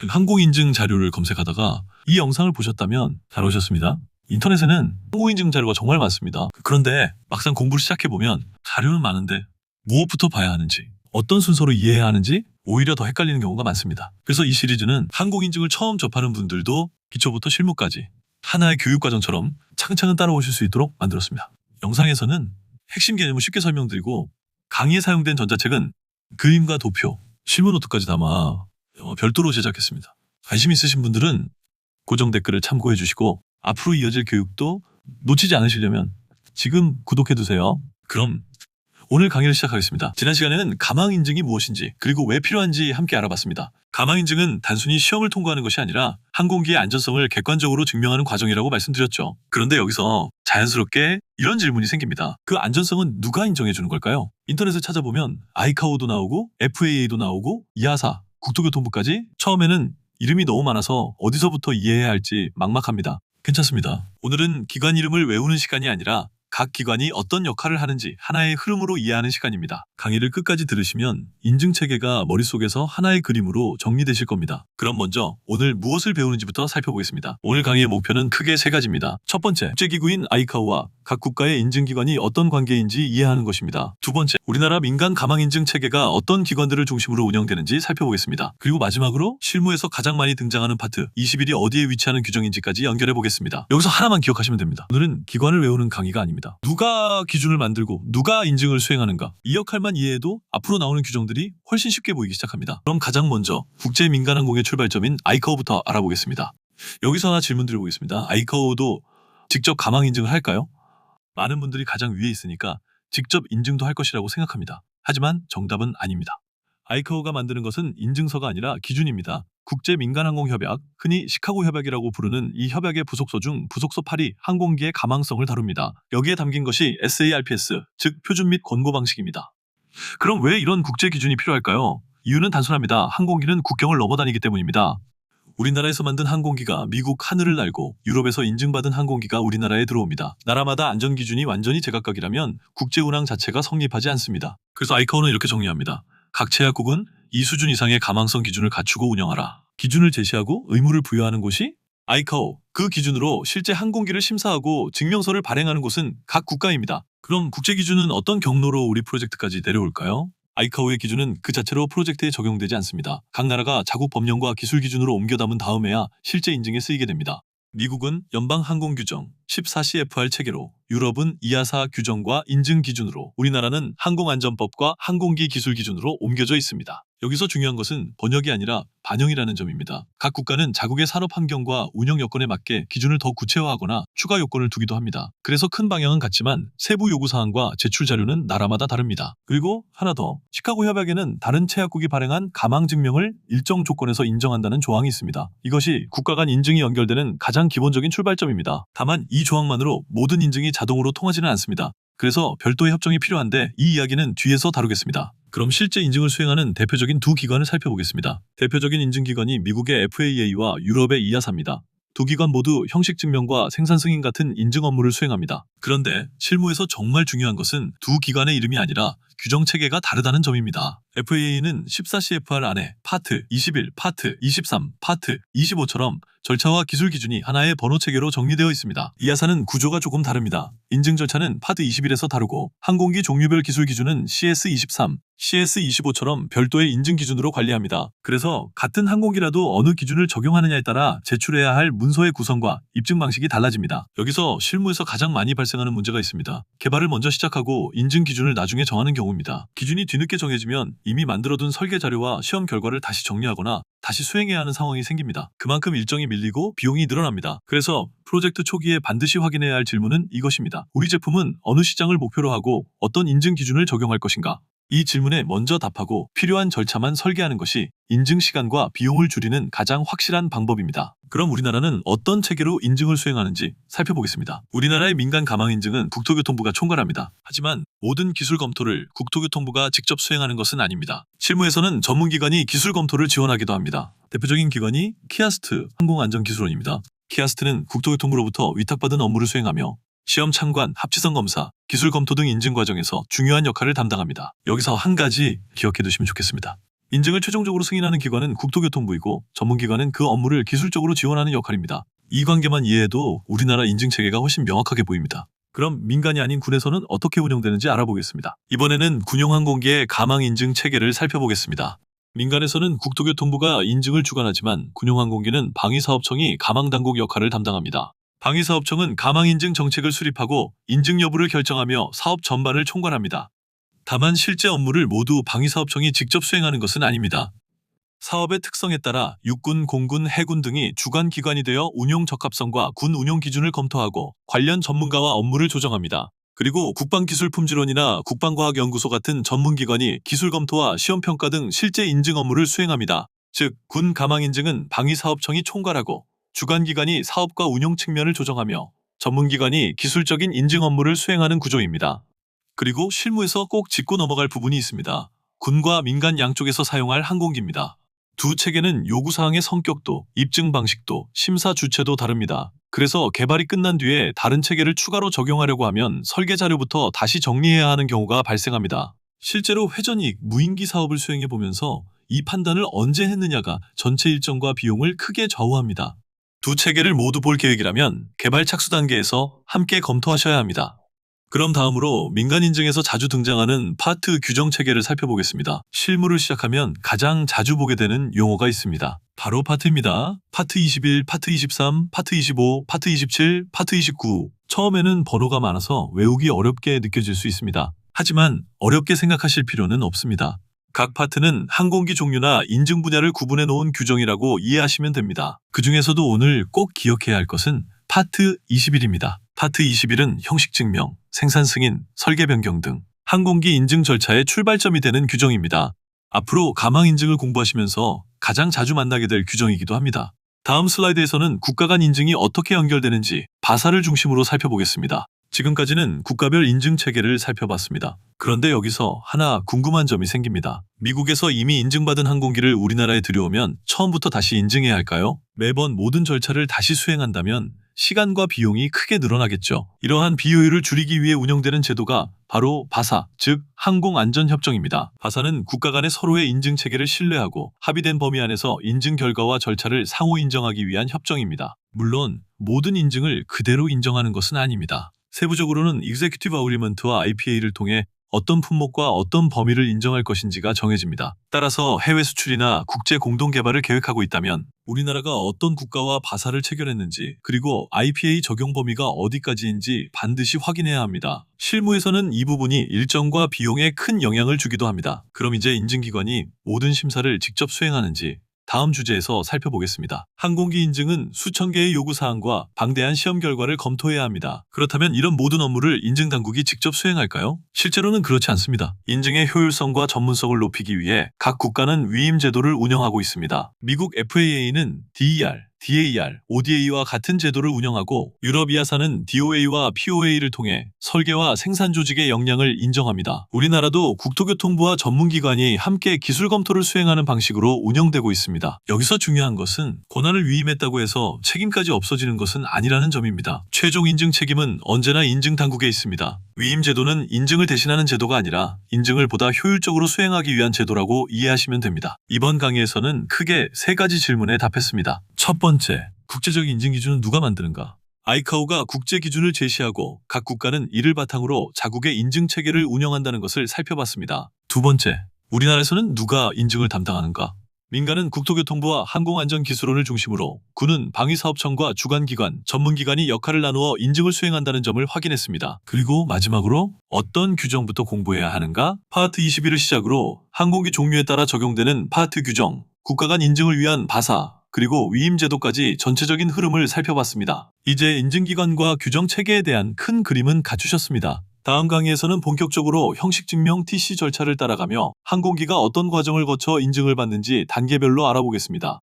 항공인증 자료를 검색하다가 이 영상을 보셨다면 잘 오셨습니다. 인터넷에는 항공인증 자료가 정말 많습니다. 그런데 막상 공부를 시작해보면 자료는 많은데 무엇부터 봐야 하는지, 어떤 순서로 이해해야 하는지 오히려 더 헷갈리는 경우가 많습니다. 그래서 이 시리즈는 항공인증을 처음 접하는 분들도 기초부터 실무까지 하나의 교육과정처럼 차근차근 따라오실 수 있도록 만들었습니다. 영상에서는 핵심 개념을 쉽게 설명드리고 강의에 사용된 전자책은 그림과 도표, 실무 노트까지 담아 별도로 제작했습니다. 관심 있으신 분들은 고정 댓글을 참고해 주시고 앞으로 이어질 교육도 놓치지 않으시려면 지금 구독해 두세요. 그럼 오늘 강의를 시작하겠습니다. 지난 시간에는 가망인증이 무엇인지 그리고 왜 필요한지 함께 알아봤습니다. 가망인증은 단순히 시험을 통과하는 것이 아니라 항공기의 안전성을 객관적으로 증명하는 과정이라고 말씀드렸죠. 그런데 여기서 자연스럽게 이런 질문이 생깁니다. 그 안전성은 누가 인정해 주는 걸까요? 인터넷을 찾아보면 아이카오도 나오고 FAA도 나오고 이하사, 국토교통부까지 처음에는 이름이 너무 많아서 어디서부터 이해해야 할지 막막합니다. 괜찮습니다. 오늘은 기관 이름을 외우는 시간이 아니라 각 기관이 어떤 역할을 하는지 하나의 흐름으로 이해하는 시간입니다. 강의를 끝까지 들으시면 인증체계가 머릿속에서 하나의 그림으로 정리되실 겁니다. 그럼 먼저 오늘 무엇을 배우는지부터 살펴보겠습니다. 오늘 강의의 목표는 크게 세 가지입니다. 첫 번째, 국제기구인 아이카오와 각 국가의 인증기관이 어떤 관계인지 이해하는 것입니다. 두 번째, 우리나라 민간 가망인증 체계가 어떤 기관들을 중심으로 운영되는지 살펴보겠습니다. 그리고 마지막으로 실무에서 가장 많이 등장하는 파트 21이 어디에 위치하는 규정인지까지 연결해 보겠습니다. 여기서 하나만 기억하시면 됩니다. 오늘은 기관을 외우는 강의가 아닙니다. 누가 기준을 만들고 누가 인증을 수행하는가, 이 역할만 이해해도 앞으로 나오는 규정들이 훨씬 쉽게 보이기 시작합니다. 그럼 가장 먼저 국제민간항공의 출발점인 아이카오부터 알아보겠습니다. 여기서 하나 질문 드려보겠습니다. 아이카오도 직접 가망 인증을 할까요? 많은 분들이 가장 위에 있으니까 직접 인증도 할 것이라고 생각합니다. 하지만 정답은 아닙니다. 아이카오가 만드는 것은 인증서가 아니라 기준입니다. 국제민간항공협약, 흔히 시카고 협약이라고 부르는 이 협약의 부속서 중 부속서 8이 항공기의 가망성을 다룹니다. 여기에 담긴 것이 SARPS, 즉 표준 및 권고 방식입니다. 그럼 왜 이런 국제 기준이 필요할까요? 이유는 단순합니다. 항공기는 국경을 넘어다니기 때문입니다. 우리나라에서 만든 항공기가 미국 하늘을 날고 유럽에서 인증받은 항공기가 우리나라에 들어옵니다. 나라마다 안전기준이 완전히 제각각이라면 국제운항 자체가 성립하지 않습니다. 그래서 아이카오는 이렇게 정리합니다. 각 제약국은 이 수준 이상의 가망성 기준을 갖추고 운영하라. 기준을 제시하고 의무를 부여하는 곳이 아이카오, 그 기준으로 실제 항공기를 심사하고 증명서를 발행하는 곳은 각 국가입니다. 그럼 국제기준은 어떤 경로로 우리 프로젝트까지 내려올까요? 아이카오의 기준은 그 자체로 프로젝트에 적용되지 않습니다. 각 나라가 자국 법령과 기술 기준으로 옮겨 담은 다음에야 실제 인증에 쓰이게 됩니다. 미국은 연방항공규정 14CFR 체계로, 유럽은 이하사 규정과 인증 기준으로, 우리나라는 항공안전법과 항공기 기술 기준으로 옮겨져 있습니다. 여기서 중요한 것은 번역이 아니라 반영이라는 점입니다. 각 국가는 자국의 산업 환경과 운영 여건에 맞게 기준을 더 구체화하거나 추가 요건을 두기도 합니다. 그래서 큰 방향은 같지만 세부 요구사항과 제출 자료는 나라마다 다릅니다. 그리고 하나 더, 시카고 협약에는 다른 체약국이 발행한 가망 증명을 일정 조건에서 인정한다는 조항이 있습니다. 이것이 국가 간 인증이 연결되는 가장 기본적인 출발점입니다. 다만 이 조항만으로 모든 인증이 자동으로 통하지는 않습니다. 그래서 별도의 협정이 필요한데 이 이야기는 뒤에서 다루겠습니다. 그럼 실제 인증을 수행하는 대표적인 두 기관을 살펴보겠습니다. 대표적인 인증기관이 미국의 FAA와 유럽의 이하사입니다. 두 기관 모두 형식 증명과 생산 승인 같은 인증 업무를 수행합니다. 그런데 실무에서 정말 중요한 것은 두 기관의 이름이 아니라 규정 체계가 다르다는 점입니다. FAA는 14CFR 안에 파트 21, 파트 23, 파트 25처럼 절차와 기술 기준이 하나의 번호 체계로 정리되어 있습니다. 이하사는 구조가 조금 다릅니다. 인증 절차는 파트 21에서 다루고 항공기 종류별 기술 기준은 CS23, CS25처럼 별도의 인증 기준으로 관리합니다. 그래서 같은 항공기라도 어느 기준을 적용하느냐에 따라 제출해야 할 문서의 구성과 입증 방식이 달라집니다. 여기서 실무에서 가장 많이 발생하는 문제가 있습니다. 개발을 먼저 시작하고 인증 기준을 나중에 정하는 경우입니다. 기준이 뒤늦게 정해지면 이미 만들어둔 설계 자료와 시험 결과를 다시 정리하거나 다시 수행해야 하는 상황이 생깁니다. 그만큼 일정이 밀리고 비용이 늘어납니다. 그래서 프로젝트 초기에 반드시 확인해야 할 질문은 이것입니다. 우리 제품은 어느 시장을 목표로 하고 어떤 인증 기준을 적용할 것인가? 이 질문에 먼저 답하고 필요한 절차만 설계하는 것이 인증 시간과 비용을 줄이는 가장 확실한 방법입니다. 그럼 우리나라는 어떤 체계로 인증을 수행하는지 살펴보겠습니다. 우리나라의 민간 가망 인증은 국토교통부가 총괄합니다. 하지만 모든 기술 검토를 국토교통부가 직접 수행하는 것은 아닙니다. 실무에서는 전문기관이 기술 검토를 지원하기도 합니다. 대표적인 기관이 키아스트 항공안전기술원입니다. 키아스트는 국토교통부로부터 위탁받은 업무를 수행하며 시험 참관, 합치성 검사, 기술 검토 등 인증 과정에서 중요한 역할을 담당합니다. 여기서 한 가지 기억해 두시면 좋겠습니다. 인증을 최종적으로 승인하는 기관은 국토교통부이고 전문기관은 그 업무를 기술적으로 지원하는 역할입니다. 이 관계만 이해해도 우리나라 인증체계가 훨씬 명확하게 보입니다. 그럼 민간이 아닌 군에서는 어떻게 운영되는지 알아보겠습니다. 이번에는 군용항공기의 가망인증 체계를 살펴보겠습니다. 민간에서는 국토교통부가 인증을 주관하지만 군용항공기는 방위사업청이 가망당국 역할을 담당합니다. 방위사업청은 가망인증 정책을 수립하고 인증 여부를 결정하며 사업 전반을 총괄합니다. 다만 실제 업무를 모두 방위사업청이 직접 수행하는 것은 아닙니다. 사업의 특성에 따라 육군, 공군, 해군 등이 주관 기관이 되어 운용 적합성과 군 운용 기준을 검토하고 관련 전문가와 업무를 조정합니다. 그리고 국방기술품질원이나 국방과학연구소 같은 전문기관이 기술 검토와 시험평가 등 실제 인증 업무를 수행합니다. 즉, 군 가망인증은 방위사업청이 총괄하고 주관기관이 사업과 운용 측면을 조정하며 전문기관이 기술적인 인증 업무를 수행하는 구조입니다. 그리고 실무에서 꼭 짚고 넘어갈 부분이 있습니다. 군과 민간 양쪽에서 사용할 항공기입니다. 두 체계는 요구사항의 성격도, 입증 방식도, 심사 주체도 다릅니다. 그래서 개발이 끝난 뒤에 다른 체계를 추가로 적용하려고 하면 설계 자료부터 다시 정리해야 하는 경우가 발생합니다. 실제로 회전이익, 무인기 사업을 수행해보면서 이 판단을 언제 했느냐가 전체 일정과 비용을 크게 좌우합니다. 두 체계를 모두 볼 계획이라면 개발 착수 단계에서 함께 검토하셔야 합니다. 그럼 다음으로 민간 인증에서 자주 등장하는 파트 규정 체계를 살펴보겠습니다. 실무를 시작하면 가장 자주 보게 되는 용어가 있습니다. 바로 파트입니다. 파트 21, 파트 23, 파트 25, 파트 27, 파트 29. 처음에는 번호가 많아서 외우기 어렵게 느껴질 수 있습니다. 하지만 어렵게 생각하실 필요는 없습니다. 각 파트는 항공기 종류나 인증 분야를 구분해 놓은 규정이라고 이해하시면 됩니다. 그 중에서도 오늘 꼭 기억해야 할 것은 파트 21입니다. 파트 21은 형식 증명, 생산 승인, 설계 변경 등 항공기 인증 절차의 출발점이 되는 규정입니다. 앞으로 가망 인증을 공부하시면서 가장 자주 만나게 될 규정이기도 합니다. 다음 슬라이드에서는 국가 간 인증이 어떻게 연결되는지 바사를 중심으로 살펴보겠습니다. 지금까지는 국가별 인증 체계를 살펴봤습니다. 그런데 여기서 하나 궁금한 점이 생깁니다. 미국에서 이미 인증받은 항공기를 우리나라에 들여오면 처음부터 다시 인증해야 할까요? 매번 모든 절차를 다시 수행한다면 시간과 비용이 크게 늘어나겠죠. 이러한 비효율을 줄이기 위해 운영되는 제도가 바로 바사, 즉 항공안전협정입니다. 바사는 국가 간의 서로의 인증 체계를 신뢰하고 합의된 범위 안에서 인증 결과와 절차를 상호 인정하기 위한 협정입니다. 물론 모든 인증을 그대로 인정하는 것은 아닙니다. 세부적으로는 Executive Agreement와 IPA를 통해 어떤 품목과 어떤 범위를 인정할 것인지가 정해집니다. 따라서 해외 수출이나 국제 공동 개발을 계획하고 있다면 우리나라가 어떤 국가와 바사를 체결했는지 그리고 IPA 적용 범위가 어디까지인지 반드시 확인해야 합니다. 실무에서는 이 부분이 일정과 비용에 큰 영향을 주기도 합니다. 그럼 이제 인증기관이 모든 심사를 직접 수행하는지 다음 주제에서 살펴보겠습니다. 항공기 인증은 수천 개의 요구사항과 방대한 시험 결과를 검토해야 합니다. 그렇다면 이런 모든 업무를 인증당국이 직접 수행할까요? 실제로는 그렇지 않습니다. 인증의 효율성과 전문성을 높이기 위해 각 국가는 위임 제도를 운영하고 있습니다. 미국 FAA는 DER, DAR, ODA와 같은 제도를 운영하고 유럽 EASA는 DOA와 POA를 통해 설계와 생산 조직의 역량을 인정합니다. 우리나라도 국토교통부와 전문기관이 함께 기술 검토를 수행하는 방식으로 운영되고 있습니다. 여기서 중요한 것은 권한을 위임했다고 해서 책임까지 없어지는 것은 아니라는 점입니다. 최종 인증 책임은 언제나 인증 당국에 있습니다. 위임 제도는 인증을 대신하는 제도가 아니라 인증을 보다 효율적으로 수행하기 위한 제도라고 이해하시면 됩니다. 이번 강의에서는 크게 세 가지 질문에 답했습니다. 첫 번째, 국제적 인증 기준은 누가 만드는가? 아이카오가 국제 기준을 제시하고 각 국가는 이를 바탕으로 자국의 인증 체계를 운영한다는 것을 살펴봤습니다. 두 번째, 우리나라에서는 누가 인증을 담당하는가? 민간은 국토교통부와 항공안전기술원을 중심으로 군은 방위사업청과 주관기관, 전문기관이 역할을 나누어 인증을 수행한다는 점을 확인했습니다. 그리고 마지막으로 어떤 규정부터 공부해야 하는가? 파트 21을 시작으로 항공기 종류에 따라 적용되는 파트 규정, 국가 간 인증을 위한 바사, 그리고 위임 제도까지 전체적인 흐름을 살펴봤습니다. 이제 인증기관과 규정 체계에 대한 큰 그림은 갖추셨습니다. 다음 강의에서는 본격적으로 형식 증명 TC 절차를 따라가며 항공기가 어떤 과정을 거쳐 인증을 받는지 단계별로 알아보겠습니다.